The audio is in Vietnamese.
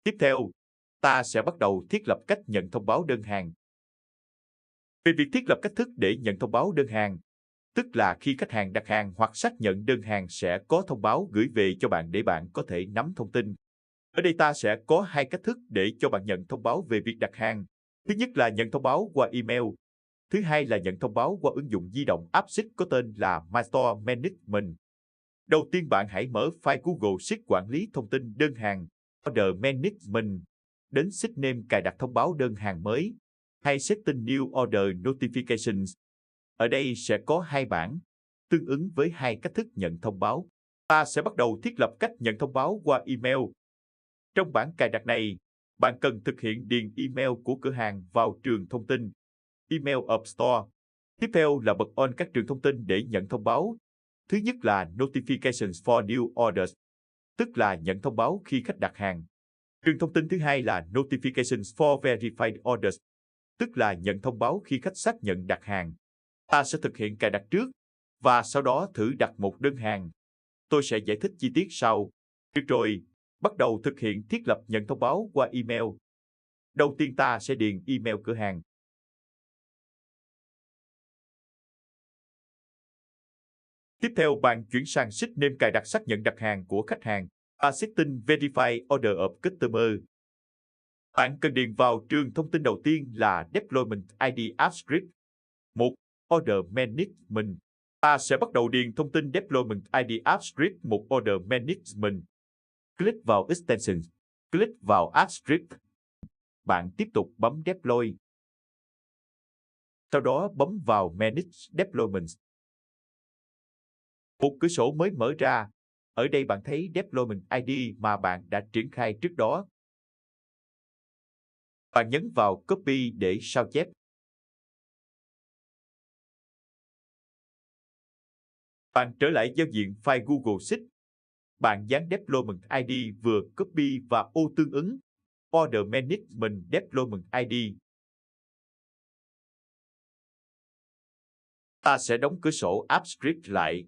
Tiếp theo, ta sẽ bắt đầu thiết lập cách nhận thông báo đơn hàng. Về việc thiết lập cách thức để nhận thông báo đơn hàng, tức là khi khách hàng đặt hàng hoặc xác nhận đơn hàng sẽ có thông báo gửi về cho bạn để bạn có thể nắm thông tin. Ở đây ta sẽ có hai cách thức để cho bạn nhận thông báo về việc đặt hàng. Thứ nhất là nhận thông báo qua email. Thứ hai là nhận thông báo qua ứng dụng di động app Sheet có tên là My Store Management. Đầu tiên bạn hãy mở file Google Sheet quản lý thông tin đơn hàng, Order Management, đến Sheet Name cài đặt thông báo đơn hàng mới, hay Setting New Order Notifications. Ở đây sẽ có hai bảng, tương ứng với hai cách thức nhận thông báo. Ta sẽ bắt đầu thiết lập cách nhận thông báo qua email. Trong bảng cài đặt này, bạn cần thực hiện điền email của cửa hàng vào trường thông tin, Email of Store. Tiếp theo là bật on các trường thông tin để nhận thông báo. Thứ nhất là Notifications for New Orders, tức là nhận thông báo khi khách đặt hàng. Trường thông tin thứ hai là Notifications for Verified Orders, tức là nhận thông báo khi khách xác nhận đặt hàng. Ta sẽ thực hiện cài đặt trước, và sau đó thử đặt một đơn hàng. Tôi sẽ giải thích chi tiết sau. Được rồi, bắt đầu thực hiện thiết lập nhận thông báo qua email. Đầu tiên ta sẽ điền email cửa hàng. Tiếp theo bạn chuyển sang Sheet Name cài đặt xác nhận đặt hàng của khách hàng, Setting Verify Order of Customer. Bạn cần điền vào trường thông tin đầu tiên là Deployment ID App Script. 1. Order Management. Ta sẽ bắt đầu điền thông tin Deployment ID App Script một Order Management. Click vào Extensions. Click vào App Script. Bạn tiếp tục bấm Deploy. Sau đó bấm vào Manage Deployments. Một cửa sổ mới mở ra. Ở đây bạn thấy Deployment ID mà bạn đã triển khai trước đó. Bạn nhấn vào Copy để sao chép. Bạn trở lại giao diện file Google Sheet. Bạn dán Deployment ID vừa copy và ô tương ứng, Order Management Deployment ID. Ta sẽ đóng cửa sổ App Script lại.